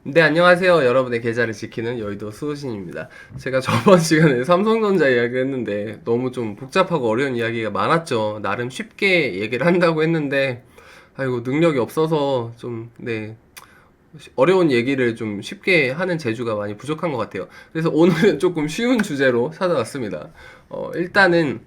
네, 안녕하세요. 여러분의 계좌를 지키는 여의도 수호신입니다. 제가 저번 시간에 삼성전자 이야기를 했는데 너무 좀 복잡하고 어려운 이야기가 많았죠. 나름 쉽게 얘기를 한다고 했는데, 아이고, 능력이 없어서 좀, 네, 어려운 얘기를 좀 쉽게 하는 재주가 많이 부족한 것 같아요. 그래서 오늘은 조금 쉬운 주제로 찾아왔습니다. 일단은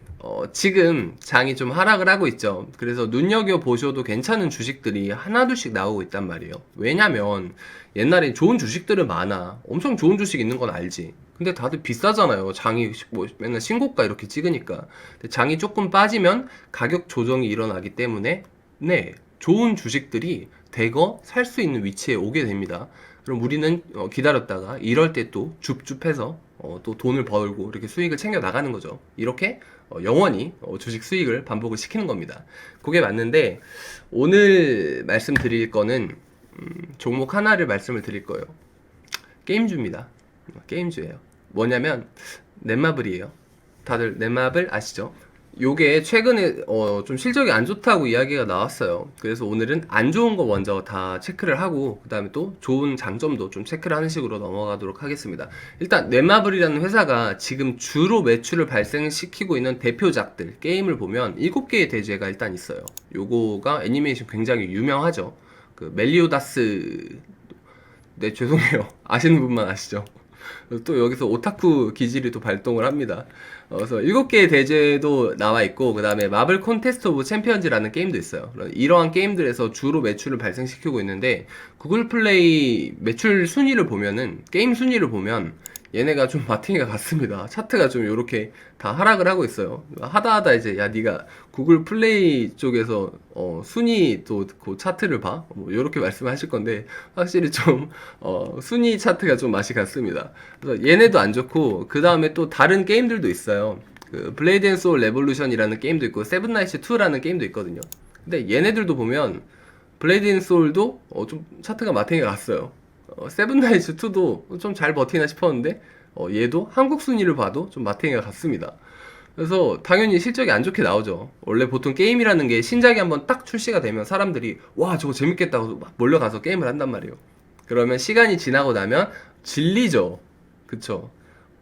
지금 장이 좀 하락을 하고 있죠. 그래서 눈여겨보셔도 괜찮은 주식들이 하나둘씩 나오고 있단 말이에요. 왜냐면 옛날에 좋은 주식들은 많아. 엄청 좋은 주식 있는 건 알지. 근데 다들 비싸잖아요. 장이 뭐 맨날 신고가 이렇게 찍으니까. 근데 장이 조금 빠지면 가격 조정이 일어나기 때문에 네, 좋은 주식들이 대거 살 수 있는 위치에 오게 됩니다. 그럼 우리는 기다렸다가 이럴 때 또 줍줍해서 또 돈을 벌고 이렇게 수익을 챙겨 나가는 거죠. 이렇게 영원히 주식 수익을 반복을 시키는 겁니다. 그게 맞는데 오늘 말씀드릴 거는 종목 하나를 말씀을 드릴 거예요. 게임주입니다. 게임주예요. 뭐냐면 넷마블이에요. 다들 넷마블 아시죠? 요게 최근에 좀 실적이 안 좋다고 이야기가 나왔어요. 그래서 오늘은 안 좋은 거 먼저 다 체크를 하고 그 다음에 또 좋은 장점도 좀 체크를 하는 식으로 넘어가도록 하겠습니다. 일단 넷마블이라는 회사가 지금 주로 매출을 발생시키고 있는 대표작들 게임을 보면 7개의 대죄가 일단 있어요. 요거가 애니메이션 굉장히 유명하죠. 그 멜리오다스, 네, 죄송해요. 아시는 분만 아시죠? 또 여기서 오타쿠 기질이 또 발동을 합니다. 그래서 7개의 대제도 나와 있고, 그 다음에 마블 콘테스트 오브 챔피언즈라는 게임도 있어요. 이러한 게임들에서 주로 매출을 발생시키고 있는데, 구글 플레이 매출 순위를 보면은, 게임 순위를 보면, 얘네가 좀 마팅이가 같습니다. 차트가 좀 이렇게 다 하락을 하고 있어요. 하다 이제 야 네가 구글 플레이 쪽에서 순위 또 그 차트를 봐. 뭐 이렇게 말씀하실 건데 확실히 좀 순위 차트가 좀 맛이 같습니다. 그래서 얘네도 안 좋고 그 다음에 또 다른 게임들도 있어요. 그 블레이드 앤 소울 레볼루션이라는 게임도 있고 세븐나이츠 2라는 게임도 있거든요. 근데 얘네들도 보면 블레이드 앤 소울도 좀 차트가 마탱이가 갔어요. 세븐나이츠 2도 좀 잘 버티나 싶었는데 얘도 한국 순위를 봐도 좀 마탱이가 같습니다. 그래서 당연히 실적이 안 좋게 나오죠. 원래 보통 게임이라는 게 신작이 한번 딱 출시가 되면 사람들이 와 저거 재밌겠다고 막 몰려가서 게임을 한단 말이에요. 그러면 시간이 지나고 나면 질리죠. 그쵸?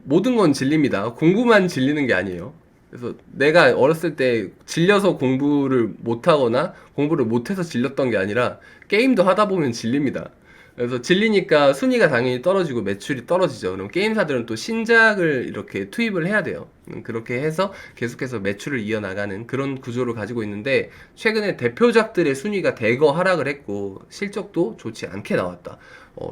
모든 건 질립니다. 공부만 질리는 게 아니에요. 그래서 내가 어렸을 때 질려서 공부를 못하거나 공부를 못해서 질렸던 게 아니라 게임도 하다 보면 질립니다. 그래서 질리니까 순위가 당연히 떨어지고 매출이 떨어지죠. 그럼 게임사들은 또 신작을 이렇게 투입을 해야 돼요. 그렇게 해서 계속해서 매출을 이어나가는 그런 구조를 가지고 있는데 최근에 대표작들의 순위가 대거 하락을 했고 실적도 좋지 않게 나왔다.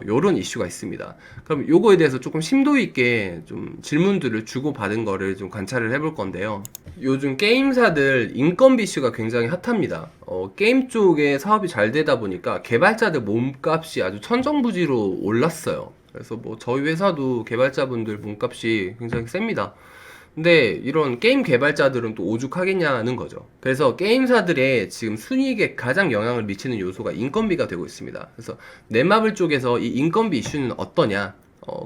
요런 이슈가 있습니다. 그럼 요거에 대해서 조금 심도 있게 좀 질문들을 주고받은 거를 좀 관찰을 해볼 건데요. 요즘 게임사들 인건비 이슈가 굉장히 핫합니다. 게임 쪽에 사업이 잘 되다 보니까 개발자들 몸값이 아주 천정부지로 올랐어요. 그래서 뭐 저희 회사도 개발자분들 몸값이 굉장히 셉니다. 근데 이런 게임 개발자들은 또 오죽하겠냐는 거죠. 그래서 게임사들의 지금 순이익에 가장 영향을 미치는 요소가 인건비가 되고 있습니다. 그래서 넷마블 쪽에서 이 인건비 이슈는 어떠냐?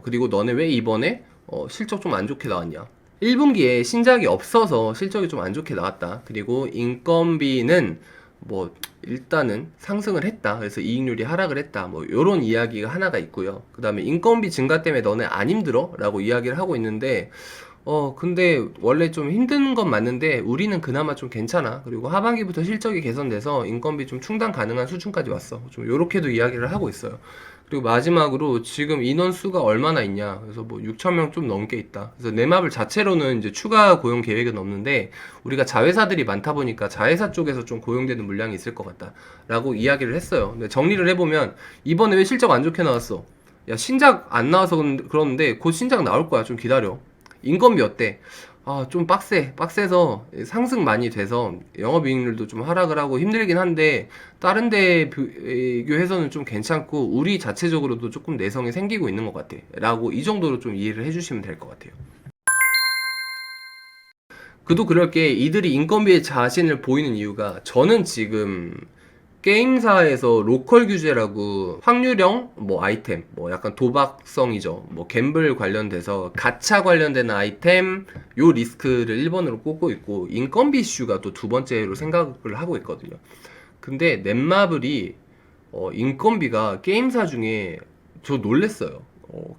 그리고 너네 왜 이번에 실적 좀 안 좋게 나왔냐? 1분기에 신작이 없어서 실적이 좀 안 좋게 나왔다. 그리고 인건비는 뭐 일단은 상승을 했다. 그래서 이익률이 하락을 했다. 뭐 요런 이야기가 하나가 있고요. 그 다음에 인건비 증가 때문에 너네 안 힘들어? 라고 이야기를 하고 있는데 근데 원래 좀 힘든 건 맞는데 우리는 그나마 좀 괜찮아. 그리고 하반기부터 실적이 개선돼서 인건비 좀 충당 가능한 수준까지 왔어. 좀 요렇게도 이야기를 하고 있어요. 그리고 마지막으로 지금 인원 수가 얼마나 있냐. 그래서 뭐 6천 명 좀 넘게 있다. 그래서 넷마블 자체로는 이제 추가 고용 계획은 없는데 우리가 자회사들이 많다 보니까 자회사 쪽에서 좀 고용되는 물량이 있을 것 같다라고 이야기를 했어요. 근데 정리를 해보면 이번에 왜 실적 안 좋게 나왔어? 야 신작 안 나와서 그러는데 곧 신작 나올 거야. 좀 기다려. 인건비 어때? 좀 빡세서 상승 많이 돼서 영업이익률도 좀 하락을 하고 힘들긴 한데 다른 데 비교해서는 좀 괜찮고 우리 자체적으로도 조금 내성이 생기고 있는 것 같아 라고 이 정도로 좀 이해를 해주시면 될 것 같아요. 그도 그럴 게 이들이 인건비에 자신을 보이는 이유가 저는 지금 게임사에서 로컬 규제라고 확률형 뭐 아이템 뭐 약간 도박성이죠 뭐 갬블 관련돼서 가챠 관련된 아이템 요 리스크를 1번으로 꼽고 있고 인건비 이슈가 또 두 번째로 생각을 하고 있거든요. 근데 넷마블이 인건비가 게임사 중에 저 놀랬어요.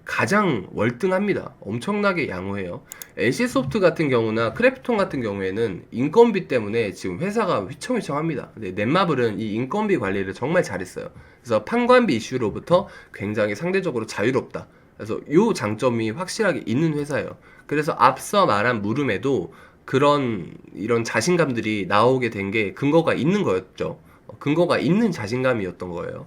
가장 월등합니다. 엄청나게 양호해요. NC소프트 같은 경우나 크래프톤 같은 경우에는 인건비 때문에 지금 회사가 휘청휘청합니다. 근데 넷마블은 이 인건비 관리를 정말 잘했어요. 그래서 판관비 이슈로부터 굉장히 상대적으로 자유롭다. 그래서 이 장점이 확실하게 있는 회사예요. 그래서 앞서 말한 물음에도 이런 자신감들이 나오게 된 게 근거가 있는 거였죠. 근거가 있는 자신감이었던 거예요.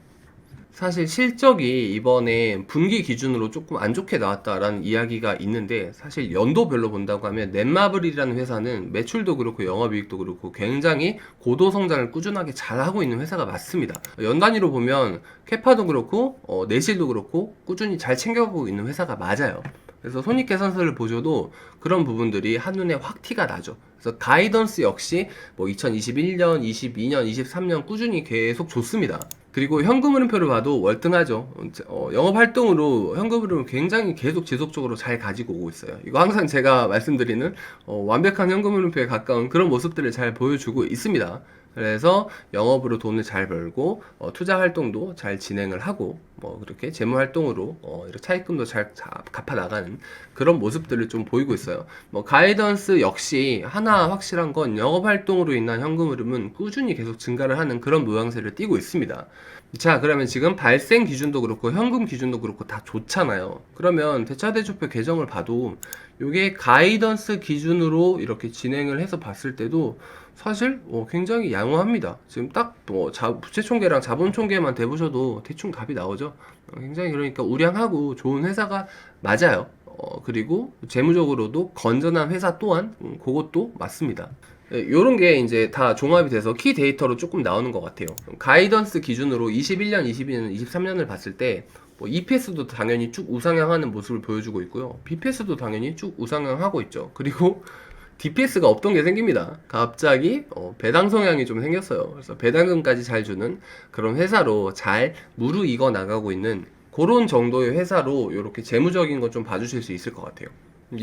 사실 실적이 이번에 분기 기준으로 조금 안 좋게 나왔다라는 이야기가 있는데, 사실 연도별로 본다고 하면 넷마블이라는 회사는 매출도 그렇고 영업이익도 그렇고 굉장히 고도 성장을 꾸준하게 잘하고 있는 회사가 맞습니다. 연 단위로 보면 캐파도 그렇고 내실도 그렇고 꾸준히 잘 챙겨가고 있는 회사가 맞아요. 그래서 손익계산서를 보셔도 그런 부분들이 한눈에 확 티가 나죠. 그래서 가이던스 역시 뭐 2021년, 22년, 23년 꾸준히 계속 좋습니다. 그리고 현금 흐름표를 봐도 월등하죠. 영업 활동으로 현금 흐름을 굉장히 계속 지속적으로 잘 가지고 오고 있어요. 이거 항상 제가 말씀드리는 완벽한 현금 흐름표에 가까운 그런 모습들을 잘 보여주고 있습니다. 그래서 영업으로 돈을 잘 벌고 투자 활동도 잘 진행을 하고 그렇게 재무 활동으로 이렇게 차입금도 잘 갚아 나가는 그런 모습들을 좀 보이고 있어요. 가이던스 역시 하나 확실한 건 영업 활동으로 인한 현금 흐름은 꾸준히 계속 증가를 하는 그런 모양새를 띠고 있습니다. 자, 그러면 지금 발생 기준도 그렇고 현금 기준도 그렇고 다 좋잖아요. 그러면 대차대조표 계정을 봐도 이게 가이던스 기준으로 이렇게 진행을 해서 봤을 때도 사실 굉장히 양호합니다. 지금 딱 부채총계랑 자본총계만 대보셔도 대충 답이 나오죠. 굉장히 그러니까 우량하고 좋은 회사가 맞아요. 그리고 재무적으로도 건전한 회사 또한 그것도 맞습니다. 요런 게 이제 다 종합이 돼서 키 데이터로 조금 나오는 것 같아요. 가이던스 기준으로 21년, 22년, 23년을 봤을 때 EPS도 당연히 쭉 우상향하는 모습을 보여주고 있고요. BPS도 당연히 쭉 우상향하고 있죠. 그리고 DPS가 없던 게 생깁니다. 갑자기 배당 성향이 좀 생겼어요. 그래서 배당금까지 잘 주는 그런 회사로 잘 무르익어 나가고 있는 그런 정도의 회사로 이렇게 재무적인 거 좀 봐주실 수 있을 것 같아요.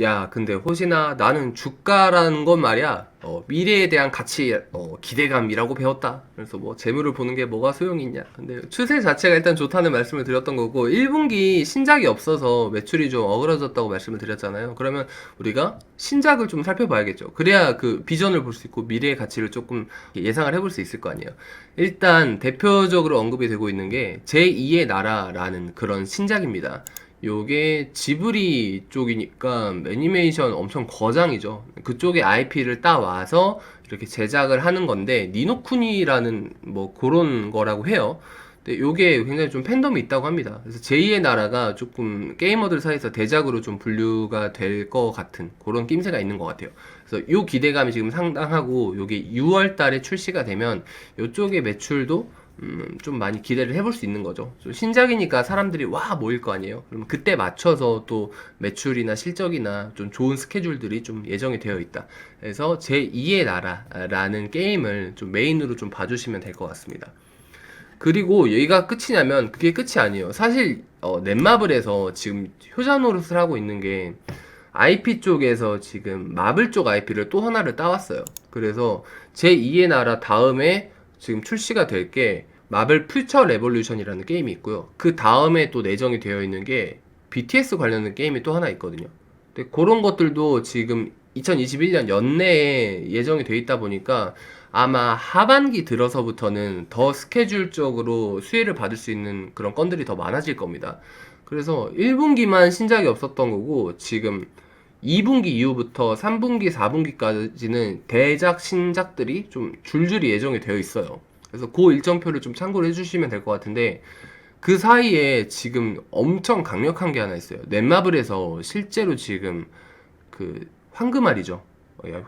야, 근데 호시나 나는 주가라는 건 말이야 미래에 대한 가치 기대감이라고 배웠다. 그래서 재물을 보는 게 뭐가 소용이 있냐. 근데 추세 자체가 일단 좋다는 말씀을 드렸던 거고, 1분기 신작이 없어서 매출이 좀 어그러졌다고 말씀을 드렸잖아요. 그러면 우리가 신작을 좀 살펴봐야겠죠. 그래야 그 비전을 볼 수 있고 미래의 가치를 조금 예상을 해볼 수 있을 거 아니에요. 일단 대표적으로 언급이 되고 있는 게 제2의 나라라는 그런 신작입니다. 요게 지브리 쪽이니까 애니메이션 엄청 거장이죠. 그쪽에 IP를 따와서 이렇게 제작을 하는 건데, 니노쿠니라는 그런 거라고 해요. 근데 요게 굉장히 좀 팬덤이 있다고 합니다. 그래서 제2의 나라가 조금 게이머들 사이에서 대작으로 좀 분류가 될 것 같은 그런 낌새가 있는 것 같아요. 그래서 요 기대감이 지금 상당하고, 요게 6월 달에 출시가 되면 요쪽의 매출도 좀 많이 기대를 해볼 수 있는 거죠. 좀 신작이니까 사람들이 와 모일 거 아니에요. 그럼 그때 맞춰서 또 매출이나 실적이나 좀 좋은 스케줄들이 좀 예정이 되어 있다. 그래서 제2의 나라라는 게임을 좀 메인으로 좀 봐주시면 될 것 같습니다. 그리고 여기가 끝이냐면 그게 끝이 아니에요. 사실 넷마블에서 지금 효자 노릇을 하고 있는 게 IP 쪽에서 지금 마블 쪽 IP를 또 하나를 따왔어요. 그래서 제2의 나라 다음에 지금 출시가 될 게 마블 퓨처 레볼루션이라는 게임이 있고요. 그 다음에 또 내정이 되어 있는 게 BTS 관련된 게임이 또 하나 있거든요. 근데 그런 것들도 지금 2021년 연내에 예정이 돼 있다 보니까 아마 하반기 들어서부터는 더 스케줄적으로 수혜를 받을 수 있는 그런 건들이 더 많아질 겁니다. 그래서 1분기만 신작이 없었던 거고, 지금 2분기 이후부터 3분기, 4분기까지는 대작 신작들이 좀 줄줄이 예정이 되어 있어요. 그래서 그 일정표를 좀 참고를 해주시면 될 것 같은데, 그 사이에 지금 엄청 강력한 게 하나 있어요. 넷마블에서 실제로 지금 그 황금알이죠.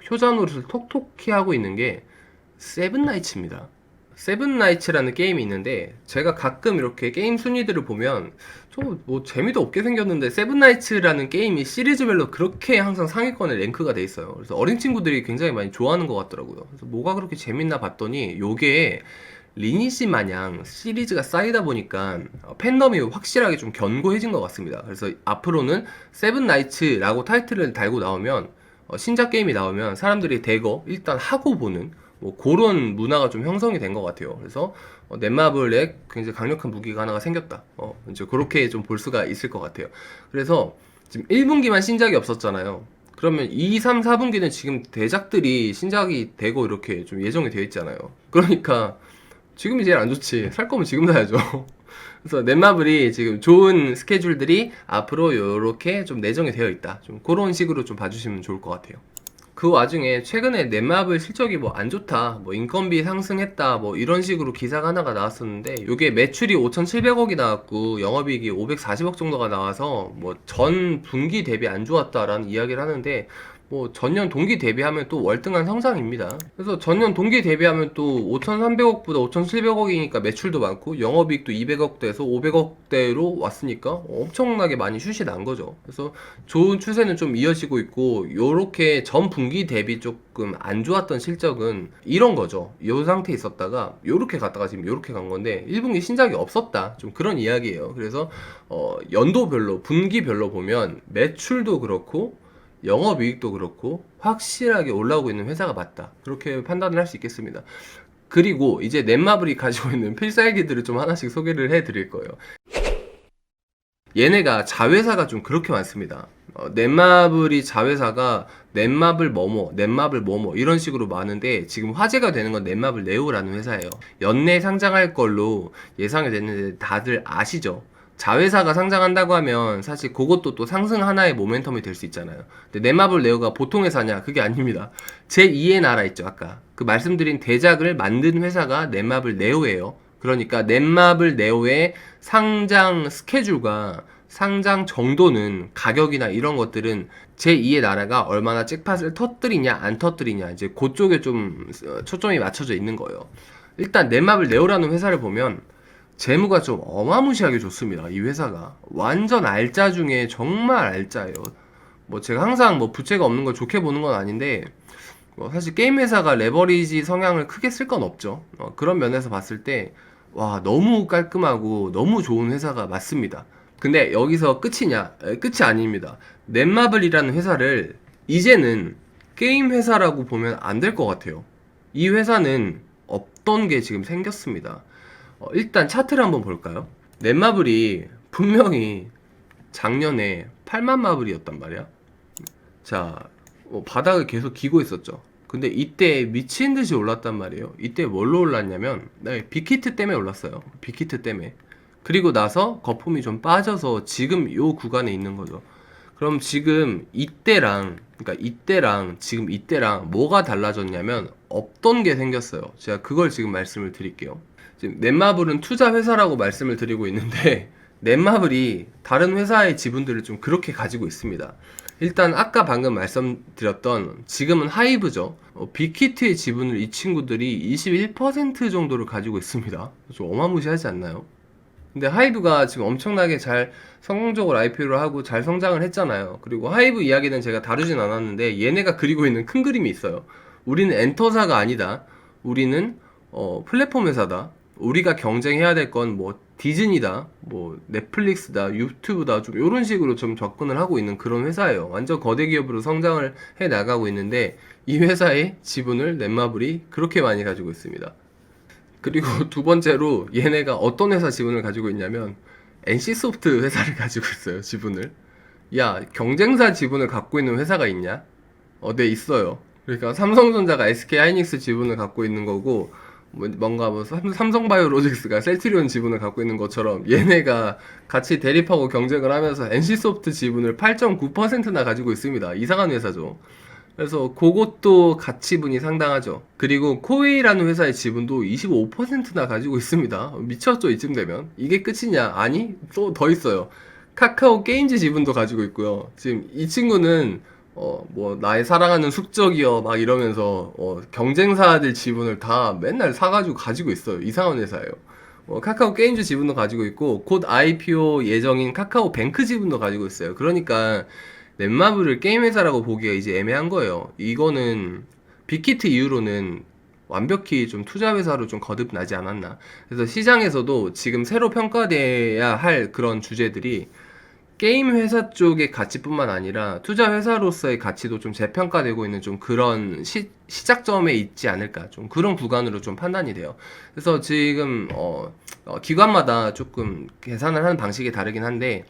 효자 노릇을 톡톡히 하고 있는 게 세븐나이츠입니다. 세븐나이츠라는 게임이 있는데, 제가 가끔 이렇게 게임 순위들을 보면 재미도 없게 생겼는데 세븐나이츠라는 게임이 시리즈별로 그렇게 항상 상위권에 랭크가 돼 있어요. 그래서 어린 친구들이 굉장히 많이 좋아하는 것 같더라고요. 그래서 뭐가 그렇게 재밌나 봤더니 요게 리니지 마냥 시리즈가 쌓이다 보니까 팬덤이 확실하게 좀 견고해진 것 같습니다. 그래서 앞으로는 세븐나이츠라고 타이틀을 달고 나오면 신작 게임이 나오면 사람들이 대거 일단 하고 보는 뭐 그런 문화가 좀 형성이 된 것 같아요. 그래서 넷마블에 굉장히 강력한 무기가 하나가 생겼다. 이제 그렇게 좀 볼 수가 있을 것 같아요. 그래서 지금 1분기만 신작이 없었잖아요. 그러면 2, 3, 4분기는 지금 대작들이 신작이 되고 이렇게 좀 예정이 되어 있잖아요. 그러니까 지금이 제일 안 좋지. 살 거면 지금 사야죠. 그래서 넷마블이 지금 좋은 스케줄들이 앞으로 이렇게 좀 내정이 되어 있다. 좀 그런 식으로 좀 봐주시면 좋을 것 같아요. 그 와중에 최근에 넷마블 실적이 뭐 안 좋다, 뭐 인건비 상승했다, 뭐 이런 식으로 기사가 하나가 나왔었는데, 이게 매출이 5,700억이 나왔고 영업이익이 540억 정도가 나와서 뭐 전 분기 대비 안 좋았다라는 이야기를 하는데, 뭐 전년 동기 대비하면 또 월등한 성장입니다. 그래서 전년 동기 대비하면 또 5,300억보다 5,700억이니까 매출도 많고 영업이익도 200억대에서 500억대로 왔으니까 엄청나게 많이 슛이 난 거죠. 그래서 좋은 추세는 좀 이어지고 있고, 요렇게 전 분기 대비 조금 안 좋았던 실적은 이런 거죠. 요 상태에 있었다가 요렇게 갔다가 지금 요렇게 간 건데 1분기 신작이 없었다, 좀 그런 이야기예요. 그래서 연도별로 분기별로 보면 매출도 그렇고 영업이익도 그렇고 확실하게 올라오고 있는 회사가 맞다, 그렇게 판단을 할 수 있겠습니다. 그리고 이제 넷마블이 가지고 있는 필살기들을 좀 하나씩 소개를 해드릴 거예요. 얘네가 자회사가 좀 그렇게 많습니다. 넷마블이 자회사가 넷마블 뭐뭐, 넷마블 뭐뭐 이런 식으로 많은데, 지금 화제가 되는 건 넷마블 네오라는 회사예요. 연내 상장할 걸로 예상이 됐는데 다들 아시죠? 자회사가 상장한다고 하면 사실 그것도 또 상승 하나의 모멘텀이 될 수 있잖아요. 근데 넷마블 네오가 보통 회사냐? 그게 아닙니다. 제2의 나라 있죠, 아까 그 말씀드린 대작을 만든 회사가 넷마블 네오예요. 그러니까 넷마블 네오의 상장 스케줄과 상장 정도는, 가격이나 이런 것들은 제2의 나라가 얼마나 잭팟을 터뜨리냐 안 터뜨리냐, 이제 그쪽에 좀 초점이 맞춰져 있는 거예요. 일단 넷마블 네오라는 회사를 보면 재무가 좀 어마무시하게 좋습니다. 이 회사가 완전 알짜 중에 정말 알짜예요. 뭐 제가 항상 뭐 부채가 없는 걸 좋게 보는 건 아닌데, 뭐 사실 게임 회사가 레버리지 성향을 크게 쓸 건 없죠. 그런 면에서 봤을 때 와, 너무 깔끔하고 너무 좋은 회사가 맞습니다. 근데 여기서 끝이냐? 끝이 아닙니다. 넷마블이라는 회사를 이제는 게임 회사라고 보면 안 될 것 같아요. 이 회사는 없던 게 지금 생겼습니다. 일단 차트를 한번 볼까요? 넷마블이 분명히 작년에 8만 마블이었단 말이야. 자, 바닥을 계속 기고 있었죠. 근데 이때 미친 듯이 올랐단 말이에요. 이때 뭘로 올랐냐면, 네, 빅히트 때문에 올랐어요. 빅히트 때문에. 그리고 나서 거품이 좀 빠져서 지금 요 구간에 있는 거죠. 그럼 지금 이때랑, 그러니까 이때랑 지금 이때랑 뭐가 달라졌냐면 없던 게 생겼어요. 제가 그걸 지금 말씀을 드릴게요. 지금 넷마블은 투자 회사라고 말씀을 드리고 있는데 넷마블이 다른 회사의 지분들을 좀 그렇게 가지고 있습니다. 일단 아까 방금 말씀드렸던, 지금은 하이브죠. 빅히트의 지분을 이 친구들이 21% 정도를 가지고 있습니다. 좀 어마무시하지 않나요? 근데 하이브가 지금 엄청나게 잘 성공적으로 IPO를 하고 잘 성장을 했잖아요. 그리고 하이브 이야기는 제가 다루진 않았는데 얘네가 그리고 있는 큰 그림이 있어요. 우리는 엔터사가 아니다. 우리는 플랫폼 회사다. 우리가 경쟁해야 될 건 뭐 디즈니다, 뭐 넷플릭스다, 유튜브다, 좀 이런 식으로 좀 접근을 하고 있는 그런 회사예요. 완전 거대 기업으로 성장을 해 나가고 있는데 이 회사의 지분을 넷마블이 그렇게 많이 가지고 있습니다. 그리고 두 번째로 얘네가 어떤 회사 지분을 가지고 있냐면 NC소프트 회사를 가지고 있어요, 지분을. 야, 경쟁사 지분을 갖고 있는 회사가 있냐? 네, 있어요. 그러니까 삼성전자가 SK하이닉스 지분을 갖고 있는 거고, 뭔가 뭐 삼성바이오로직스가 셀트리온 지분을 갖고 있는 것처럼 얘네가 같이 대립하고 경쟁을 하면서 NC소프트 지분을 8.9%나 가지고 있습니다. 이상한 회사죠. 그래서 그것도 가치분이 상당하죠. 그리고 코웨이라는 회사의 지분도 25%나 가지고 있습니다. 미쳤죠, 이쯤 되면. 이게 끝이냐? 아니, 또 더 있어요. 카카오 게임즈 지분도 가지고 있고요. 지금 이 친구는 뭐 나의 사랑하는 숙적이여 막 이러면서 경쟁사들 지분을 다 맨날 사가지고 가지고 있어요. 이상한 회사예요. 카카오 게임즈 지분도 가지고 있고 곧 IPO 예정인 카카오 뱅크 지분도 가지고 있어요. 그러니까 넷마블을 게임 회사라고 보기가 이제 애매한 거예요. 이거는 빅히트 이후로는 완벽히 좀 투자 회사로 좀 거듭나지 않았나. 그래서 시장에서도 지금 새로 평가돼야 할 그런 주제들이 게임 회사 쪽의 가치뿐만 아니라 투자 회사로서의 가치도 좀 재평가되고 있는 좀 그런 시작점에 있지 않을까, 좀 그런 구간으로 좀 판단이 돼요. 그래서 지금 기관마다 조금 계산을 하는 방식이 다르긴 한데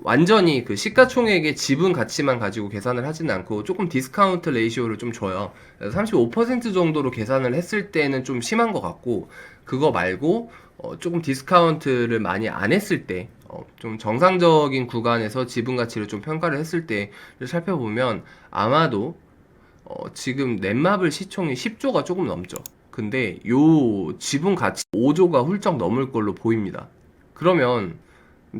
완전히 그 시가총액의 지분 가치만 가지고 계산을 하지는 않고 조금 디스카운트 레이시오를 좀 줘요. 그래서 35% 정도로 계산을 했을 때는 좀 심한 것 같고, 그거 말고 조금 디스카운트를 많이 안 했을 때, 좀 정상적인 구간에서 지분 가치를 좀 평가를 했을 때를 살펴보면 아마도 지금 넷마블 시총이 10조가 조금 넘죠. 근데 요 지분 가치 5조가 훌쩍 넘을 걸로 보입니다. 그러면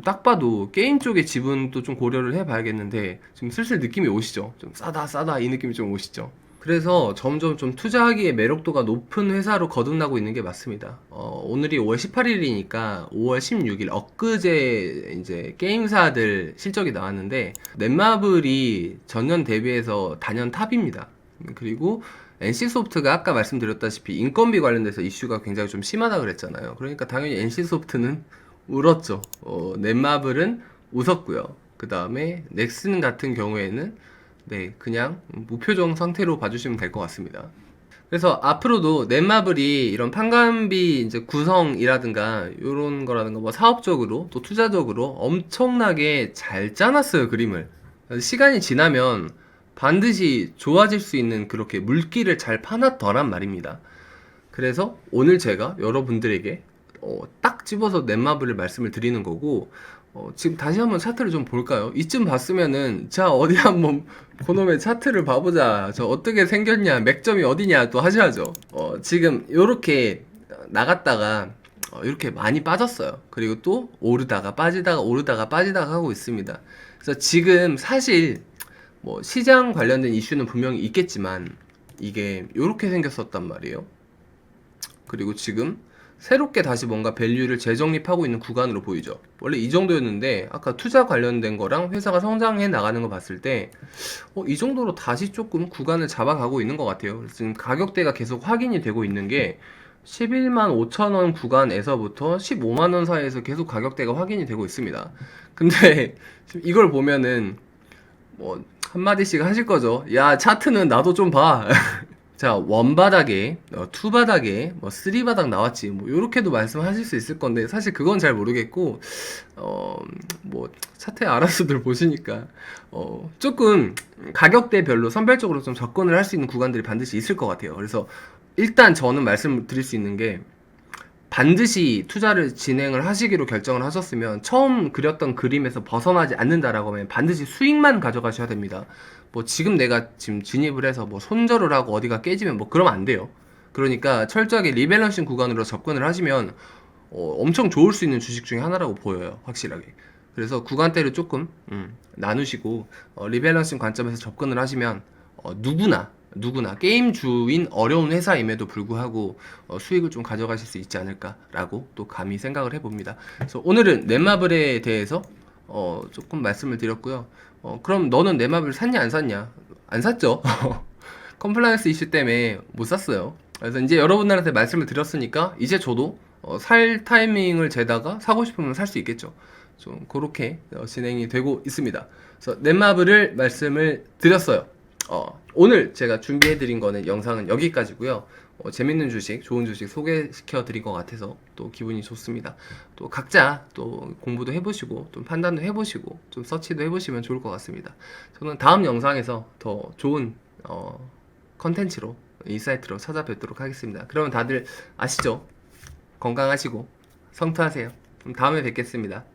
딱 봐도 게임 쪽의 지분도 좀 고려를 해봐야겠는데, 지금 슬슬 느낌이 오시죠? 좀 싸다 이 느낌이 좀 오시죠? 그래서 점점 좀 투자하기에 매력도가 높은 회사로 거듭나고 있는 게 맞습니다. 오늘이 5월 18일이니까 5월 16일 엊그제 이제 게임사들 실적이 나왔는데, 넷마블이 전년 대비해서 단연 탑입니다. 그리고 NC소프트가 아까 말씀드렸다시피 인건비 관련돼서 이슈가 굉장히 좀 심하다 그랬잖아요. 그러니까 당연히 NC소프트는 울었죠. 넷마블은 웃었고요. 그 다음에 넥슨 같은 경우에는 네, 그냥 무표정 상태로 봐주시면 될 것 같습니다. 그래서 앞으로도 넷마블이 이런 판관비 이제 구성이라든가 이런 거라든가 뭐 사업적으로 또 투자적으로 엄청나게 잘 짜놨어요, 그림을. 시간이 지나면 반드시 좋아질 수 있는 그렇게 물기를 잘 파놨더란 말입니다. 그래서 오늘 제가 여러분들에게 딱 집어서 넷마블을 말씀을 드리는 거고, 지금 다시 한번 차트를 좀 볼까요? 이쯤 봤으면은 자 어디 한번 그놈의 차트를 봐보자, 저 어떻게 생겼냐, 맥점이 어디냐 또 하셔야죠. 지금 요렇게 나갔다가 이렇게 많이 빠졌어요. 그리고 또 오르다가 빠지다가 오르다가 빠지다가 하고 있습니다. 그래서 지금 사실 뭐 시장 관련된 이슈는 분명히 있겠지만 이게 요렇게 생겼었단 말이에요. 그리고 지금 새롭게 다시 뭔가 밸류를 재정립하고 있는 구간으로 보이죠. 원래 이 정도였는데 아까 투자 관련된 거랑 회사가 성장해 나가는 거 봤을 때 이 정도로 다시 조금 구간을 잡아가고 있는 것 같아요. 지금 가격대가 계속 확인이 되고 있는 게 11만 5천 원 구간에서부터 15만 원 사이에서 계속 가격대가 확인이 되고 있습니다. 근데 이걸 보면은 뭐 한마디씩 하실 거죠. 야, 차트는 나도 좀 봐. 자, 원 바닥에, 투 바닥에, 뭐, 쓰리 바닥 나왔지. 뭐, 요렇게도 말씀하실 수 있을 건데, 사실 그건 잘 모르겠고, 뭐, 차트에 알아서들 보시니까, 조금 가격대별로 선별적으로 좀 접근을 할 수 있는 구간들이 반드시 있을 것 같아요. 그래서, 일단 저는 말씀드릴 수 있는 게, 반드시 투자를 진행을 하시기로 결정을 하셨으면 처음 그렸던 그림에서 벗어나지 않는다라고 하면 반드시 수익만 가져가셔야 됩니다. 뭐 지금 내가 지금 진입을 해서 뭐 손절을 하고 어디가 깨지면 뭐 그러면 안 돼요. 그러니까 철저하게 리밸런싱 구간으로 접근을 하시면 엄청 좋을 수 있는 주식 중에 하나라고 보여요, 확실하게. 그래서 구간대를 조금 나누시고 리밸런싱 관점에서 접근을 하시면 누구나 게임주인 어려운 회사임에도 불구하고 수익을 좀 가져가실 수 있지 않을까라고 또 감히 생각을 해봅니다. 그래서 오늘은 넷마블에 대해서 조금 말씀을 드렸고요. 그럼 너는 넷마블 샀냐 안 샀냐? 안 샀죠. 컴플라이언스 이슈 때문에 못 샀어요. 그래서 이제 여러분들한테 말씀을 드렸으니까 이제 저도 살 타이밍을 재다가 사고 싶으면 살 수 있겠죠. 좀 그렇게 진행이 되고 있습니다. 그래서 넷마블을 말씀을 드렸어요. 오늘 제가 준비해드린 거는 영상은 여기까지고요. 재밌는 주식, 좋은 주식 소개시켜 드린 것 같아서 또 기분이 좋습니다. 또 각자 또 공부도 해보시고 좀 판단도 해보시고 좀 서치도 해보시면 좋을 것 같습니다. 저는 다음 영상에서 더 좋은 컨텐츠로 인사이트로 찾아뵙도록 하겠습니다. 그러면 다들 아시죠? 건강하시고 성투하세요. 그럼 다음에 뵙겠습니다.